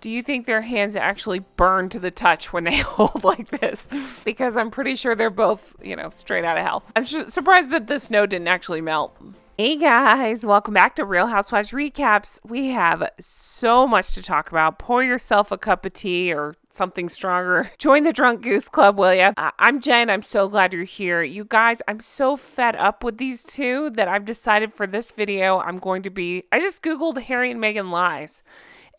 Do you think their hands actually burn to the touch when they hold like this? Because I'm pretty sure they're both, straight out of hell. I'm surprised that the snow didn't actually melt. Hey guys, welcome back to Real Housewives Recaps. We have so much to talk about. Pour yourself a cup of tea or something stronger. Join the Drunk Goose Club, will ya? I'm Jen. I'm so glad you're here. You guys, I'm so fed up with these two that I've decided for this video I just Googled Harry and Meghan lies.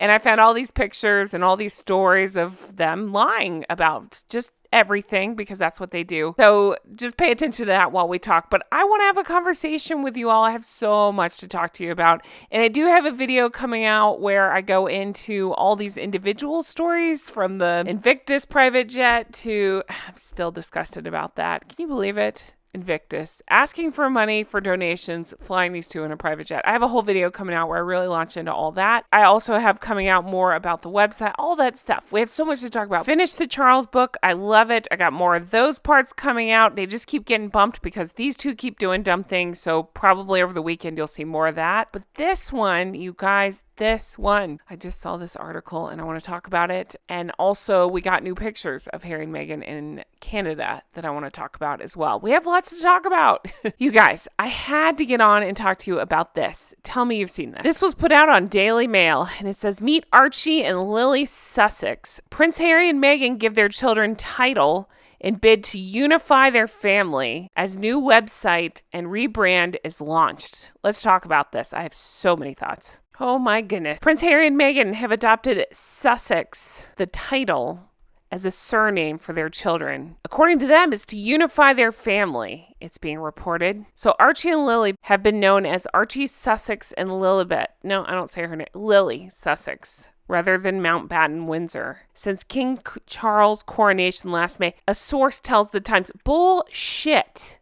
And I found all these pictures and all these stories of them lying about just everything, because that's what they do. So just pay attention to that while we talk. But I want to have a conversation with you all. I have so much to talk to you about. And I do have a video coming out where I go into all these individual stories, from the Invictus private jet to, I'm still disgusted about that. Can you believe it? Invictus asking for money for donations, flying these two in a private jet. I have a whole video coming out where I really launch into all that. I also have coming out more about the website, all that stuff. We have so much to talk about. Finished the Charles book. I love it. I got more of those parts coming out. They just keep getting bumped because these two keep doing dumb things. So probably over the weekend, you'll see more of that. But this one, you guys, I just saw this article and I want to talk about it. And also we got new pictures of Harry and Meghan in Canada that I want to talk about as well. We have lots to talk about. You guys, I had to get on and talk to you about this. Tell me you've seen this. This was put out on Daily Mail and it says, meet Archie and Lily Sussex. Prince Harry and Meghan give their children title and bid to unify their family as new website and rebrand is launched. Let's talk about this. I have so many thoughts. Oh my goodness. Prince Harry and Meghan have adopted Sussex, the title, as a surname for their children. According to them, it's to unify their family, it's being reported. So Archie and Lily have been known as Archie Sussex and Lilibet. No, I don't say her name. Lily Sussex, rather than Mountbatten Windsor, since King Charles' coronation last May. A source tells the Times, bullshit.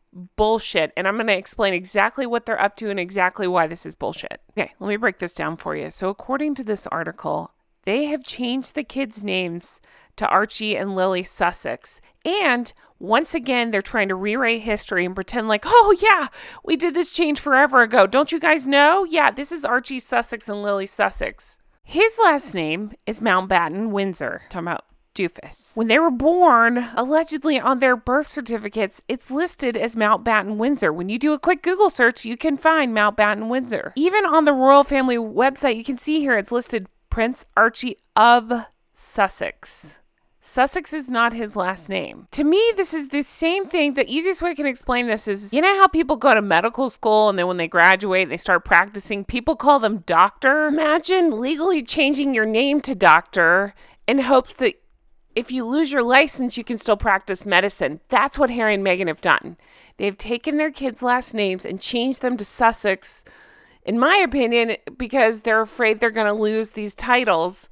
And I'm going to explain exactly what they're up to and exactly why this is bullshit. Okay, let me break this down for you. So according to this article, they have changed the kids' names to Archie and Lily Sussex. And once again, they're trying to rewrite history and pretend like, oh yeah, we did this change forever ago. Don't you guys know? Yeah, this is Archie Sussex and Lily Sussex. His last name is Mountbatten Windsor. Talking about Doofus. When they were born, allegedly on their birth certificates, it's listed as Mountbatten Windsor. When you do a quick Google search, you can find Mountbatten Windsor. Even on the royal family website, you can see here it's listed Prince Archie of Sussex. Sussex is not his last name. To me, this is the same thing. The easiest way I can explain this is, you know how people go to medical school and then when they graduate, they start practicing, people call them doctor? Imagine legally changing your name to doctor in hopes that if you lose your license, you can still practice medicine. That's what Harry and Meghan have done. They've taken their kids' last names and changed them to Sussex, in my opinion, because they're afraid they're going to lose these titles.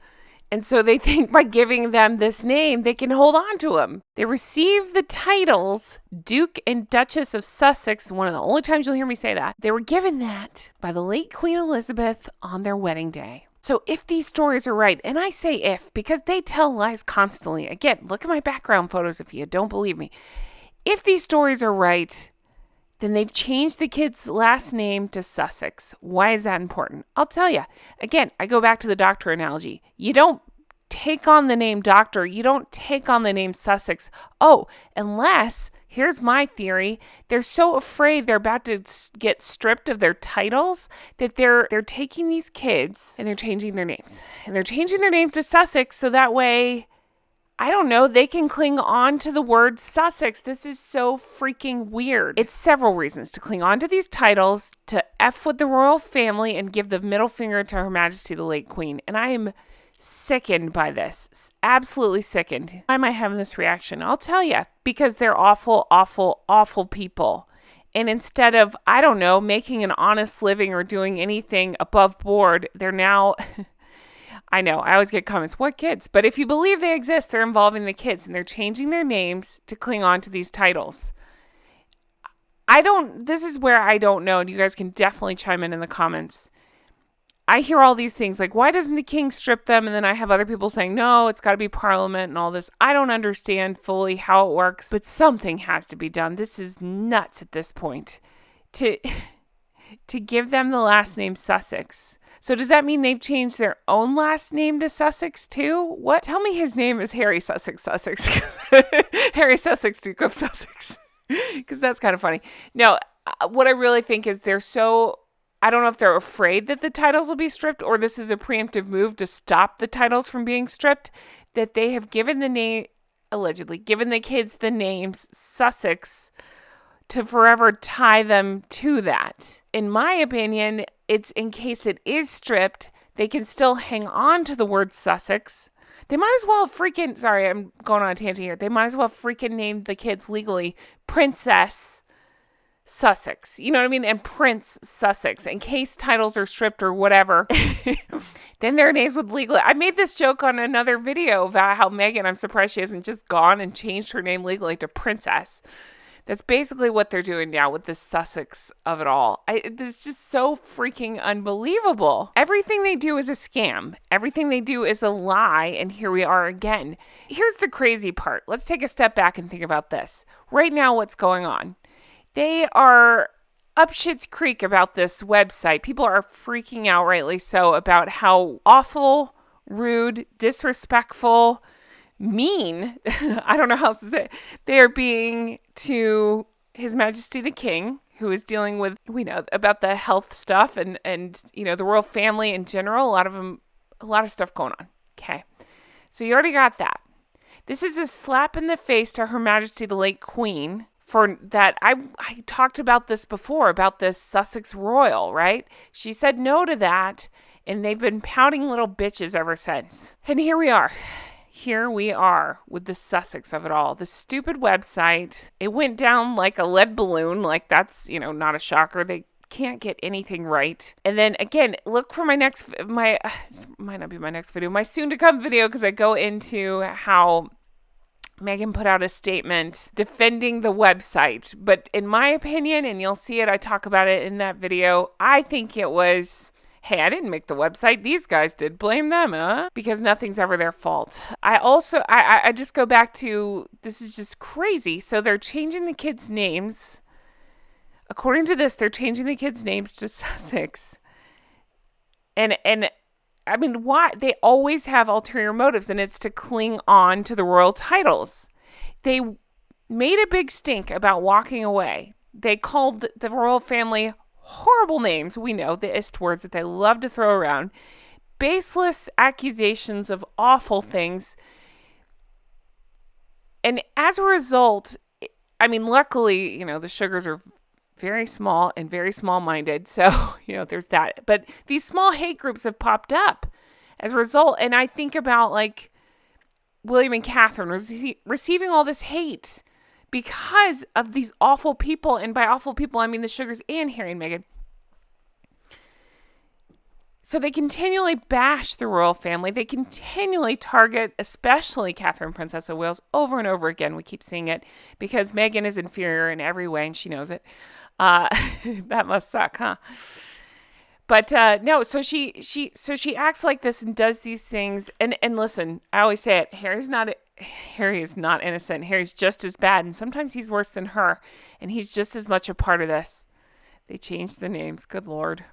And so they think by giving them this name, they can hold on to them. They received the titles Duke and Duchess of Sussex, one of the only times you'll hear me say that. They were given that by the late Queen Elizabeth on their wedding day. So if these stories are right, and I say if, because they tell lies constantly. Again, look at my background photos if you don't believe me. If these stories are right, then they've changed the kid's last name to Sussex. Why is that important? I'll tell you. Again, I go back to the doctor analogy. You don't take on the name doctor. You don't take on the name Sussex. Oh, unless, here's my theory, they're so afraid they're about to get stripped of their titles that they're taking these kids and they're changing their names. And they're changing their names to Sussex so that way, I don't know, they can cling on to the word Sussex. This is so freaking weird. It's several reasons to cling on to these titles, to F with the royal family and give the middle finger to Her Majesty the late Queen. And I am sickened by this. Absolutely sickened. Why am I having this reaction? I'll tell you. Because they're awful, awful, awful people. And instead of, I don't know, making an honest living or doing anything above board, they're now... I know, I always get comments, what kids? But if you believe they exist, they're involving the kids and they're changing their names to cling on to these titles. This is where I don't know, and you guys can definitely chime in the comments. I hear all these things like, why doesn't the king strip them? And then I have other people saying, no, it's got to be parliament and all this. I don't understand fully how it works, but something has to be done. This is nuts at this point to give them the last name Sussex. So does that mean they've changed their own last name to Sussex too? What? Tell me his name is Harry Sussex. Harry Sussex, Duke of Sussex. Because that's kind of funny. No, what I really think is I don't know if they're afraid that the titles will be stripped or this is a preemptive move to stop the titles from being stripped, that they have allegedly given the kids the names Sussex to forever tie them to that. In my opinion, it's in case it is stripped, they can still hang on to the word Sussex. They might as well sorry, I'm going on a tangent here. They might as well name the kids legally Princess Sussex. You know what I mean? And Prince Sussex. In case titles are stripped or whatever, then their names would legally. I made this joke on another video about how Meghan, I'm surprised she hasn't just gone and changed her name legally to Princess. That's basically what they're doing now with the Sussex of it all. This is just so freaking unbelievable. Everything they do is a scam. Everything they do is a lie. And here we are again. Here's the crazy part. Let's take a step back and think about this. Right now, what's going on? They are up shit's creek about this website. People are freaking out, rightly so, about how awful, rude, disrespectful, mean, I don't know how else to say it, they are being to His Majesty the King, who is dealing with, we know about the health stuff and the royal family in general, a lot of stuff going on. Okay. So you already got that. This is a slap in the face to Her Majesty the late Queen for that. I talked about this before, about this Sussex royal, right? She said no to that, and they've been pouting little bitches ever since. And here we are. Here we are with the Sussex of it all. The stupid website, it went down like a lead balloon. Like that's, not a shocker. They can't get anything right. And then again, look for my might not be my next video, my soon to come video, because I go into how Meghan put out a statement defending the website. But in my opinion, and you'll see it, I talk about it in that video, I think it was, hey, I didn't make the website. These guys did. Blame them, huh? Because nothing's ever their fault. I just go back to, this is just crazy. So they're changing the kids' names. According to this, they're changing the kids' names to Sussex. And I mean, why? They always have ulterior motives, and it's to cling on to the royal titles. They made a big stink about walking away. They called the royal family horrible names. We know the ist words that they love to throw around. Baseless accusations of awful things. And as a result, I mean, luckily, the Sugars are very small and very small-minded. So, there's that. But these small hate groups have popped up as a result. And I think about, like, William and Catherine receiving all this hate because of these awful people. And by awful people, I mean the Sugars and Harry and Meghan. So they continually bash the royal family. They continually target, especially Catherine, Princess of Wales, over and over again. We keep seeing it because Meghan is inferior in every way, and she knows it. That must suck, huh? But no, so she acts like this and does these things. And listen, I always say it. Harry is not innocent. Harry's just as bad, and sometimes he's worse than her, and he's just as much a part of this. They changed the names. Good Lord.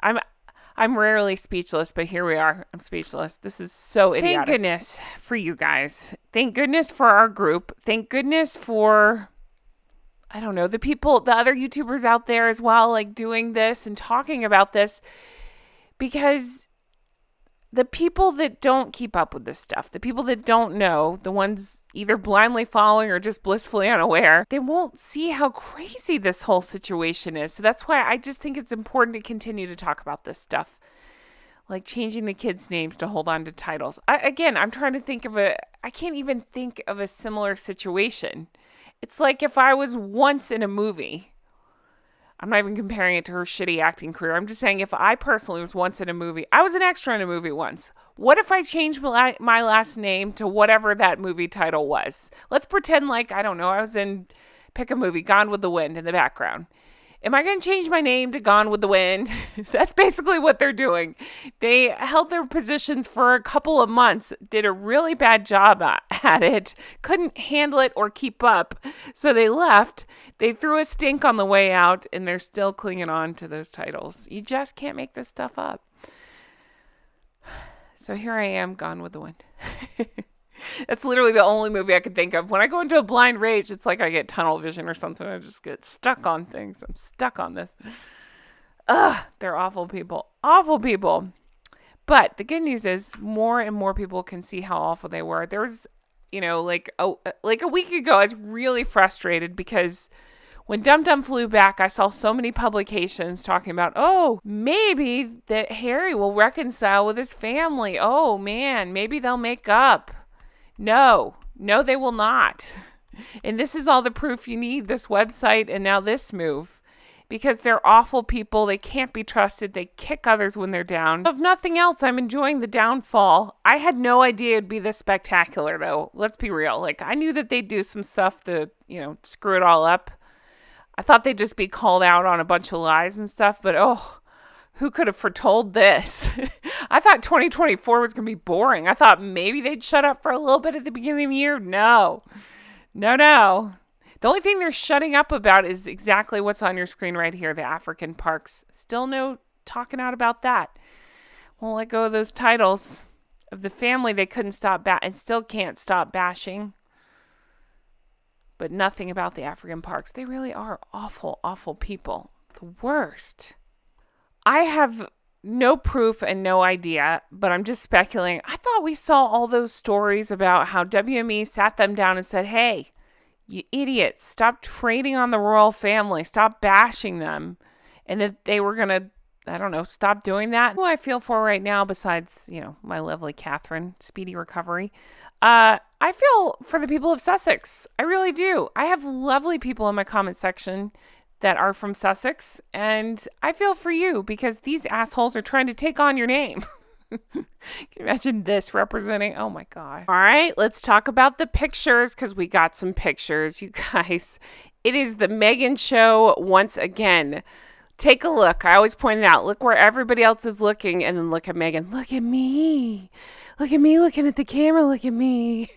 I'm rarely speechless, but here we are. I'm speechless. This is so idiotic. Thank goodness for you guys. Thank goodness for our group. Thank goodness for, I don't know, the other YouTubers out there as well, like doing this and talking about this, because the people that don't keep up with this stuff, the people that don't know, the ones either blindly following or just blissfully unaware, they won't see how crazy this whole situation is. So that's why I just think it's important to continue to talk about this stuff, like changing the kids' names to hold on to titles. I'm trying to think of I can't even think of a similar situation. It's like if I was once in a movie. I'm not even comparing it to her shitty acting career. I'm just saying if I personally was once in a movie, I was an extra in a movie once. What if I changed my last name to whatever that movie title was? Let's pretend like, I don't know, I was in, pick a movie, Gone with the Wind in the background. Am I going to change my name to Gone with the Wind? That's basically what they're doing. They held their positions for a couple of months, did a really bad job at it, couldn't handle it or keep up, so they left. They threw a stink on the way out, and they're still clinging on to those titles. You just can't make this stuff up. So here I am, Gone with the Wind. That's literally the only movie I could think of. When I go into a blind rage, it's like I get tunnel vision or something. I just get stuck on things. I'm stuck on this. Ugh, they're awful people. Awful people. But the good news is more and more people can see how awful they were. There was, like a week ago, I was really frustrated because when Dum Dum flew back, I saw so many publications talking about, maybe that Harry will reconcile with his family. Oh, man, maybe they'll make up. No, they will not. And this is all the proof you need, this website and now this move. Because they're awful people. They can't be trusted. They kick others when they're down. If nothing else, I'm enjoying the downfall. I had no idea it'd be this spectacular, though. Let's be real. I knew that they'd do some stuff to, screw it all up. I thought they'd just be called out on a bunch of lies and stuff. But, who could have foretold this? I thought 2024 was going to be boring. I thought maybe they'd shut up for a little bit at the beginning of the year. No. The only thing they're shutting up about is exactly what's on your screen right here, the African parks. Still no talking out about that. Won't let go of those titles of the family they couldn't stop and still can't stop bashing. But nothing about the African parks. They really are awful, awful people. The worst. I have no proof and no idea, but I'm just speculating. I thought we saw all those stories about how WME sat them down and said, hey, you idiots, stop trading on the royal family. Stop bashing them. And that they were going to, stop doing that. Who I feel for right now, besides, my lovely Catherine, speedy recovery. I feel for the people of Sussex. I really do. I have lovely people in my comment section that are from Sussex, and I feel for you because these assholes are trying to take on your name. Can you imagine this representing? Oh my God. All right, let's talk about the pictures because we got some pictures, you guys. It is the Meghan show once again. Take a look. I always point it out. Look where everybody else is looking and then look at Meghan. Look at me. Look at me looking at the camera. Look at me.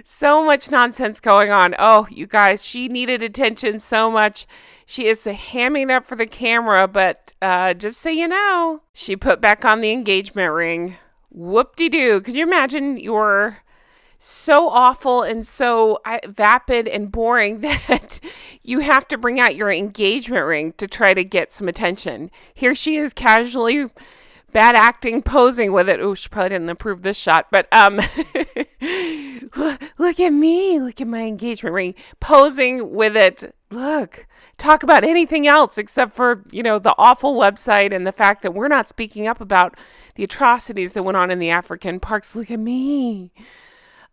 So much nonsense going on. Oh, you guys, she needed attention so much. She is hamming up for the camera, but just so you know, she put back on the engagement ring. Whoop-de-doo. Could you imagine you're so awful and so vapid and boring that you have to bring out your engagement ring to try to get some attention? Here she is casually bad acting, posing with it. Oh, she probably didn't approve this shot, but look at me. Look at my engagement ring. Posing with it. Look, talk about anything else except for, the awful website and the fact that we're not speaking up about the atrocities that went on in the African parks. Look at me.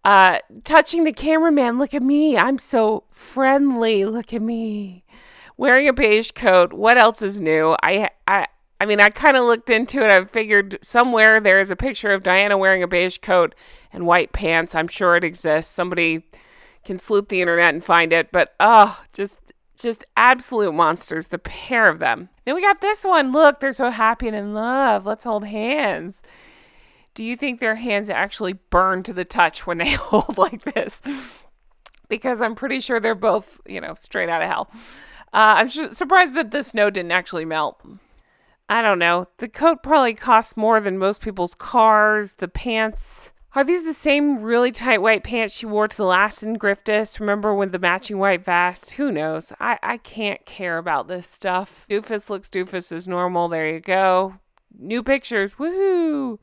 Touching the cameraman. Look at me. I'm so friendly. Look at me. Wearing a beige coat. What else is new? I kind of looked into it. I figured somewhere there is a picture of Diana wearing a beige coat and white pants. I'm sure it exists. Somebody can sleuth the internet and find it. But, just absolute monsters, the pair of them. Then we got this one. Look, they're so happy and in love. Let's hold hands. Do you think their hands actually burn to the touch when they hold like this? Because I'm pretty sure they're both, straight out of hell. I'm surprised that the snow didn't actually melt. I don't know. The coat probably costs more than most people's cars. The pants. Are these the same really tight white pants she wore to the last Invictus? Remember when the matching white vest? Who knows? I can't care about this stuff. Doofus looks doofus as normal. There you go. New pictures. Woohoo!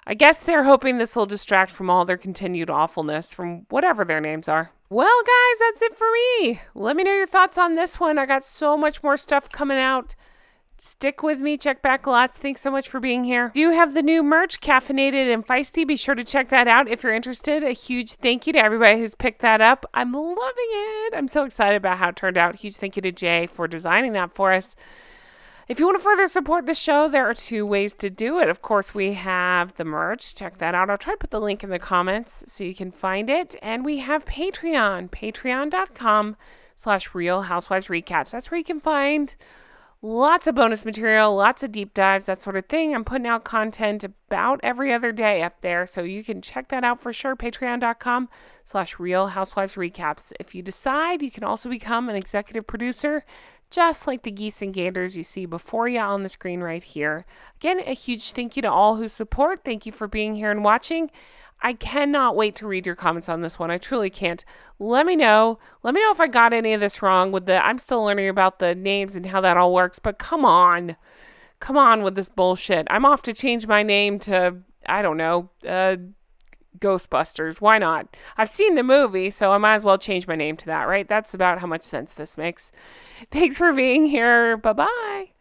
I guess they're hoping this will distract from all their continued awfulness from whatever their names are. Well, guys, that's it for me. Let me know your thoughts on this one. I got so much more stuff coming out. Stick with me. Check back lots. Thanks so much for being here. Do have the new merch, Caffeinated and Feisty. Be sure to check that out if you're interested. A huge thank you to everybody who's picked that up. I'm loving it. I'm so excited about how it turned out. Huge thank you to Jay for designing that for us. If you want to further support the show, there are two ways to do it. Of course, we have the merch. Check that out. I'll try to put the link in the comments so you can find it. And we have Patreon, patreon.com/ patreon.com/Real Housewives Recaps. That's where you can find lots of bonus material, lots of deep dives, that sort of thing. I'm putting out content about every other day up there, so you can check that out for sure. Patreon.com/Real Housewives Recaps. If you decide, you can also become an executive producer, just like the geese and gators you see before you on the screen right here. Again, a huge thank you to all who support. Thank you for being here and watching. I cannot wait to read your comments on this one. I truly can't. Let me know. Let me know if I got any of this wrong with I'm still learning about the names and how that all works, but come on. Come on with this bullshit. I'm off to change my name to, I don't know, Ghostbusters. Why not? I've seen the movie, so I might as well change my name to that, right? That's about how much sense this makes. Thanks for being here. Bye-bye.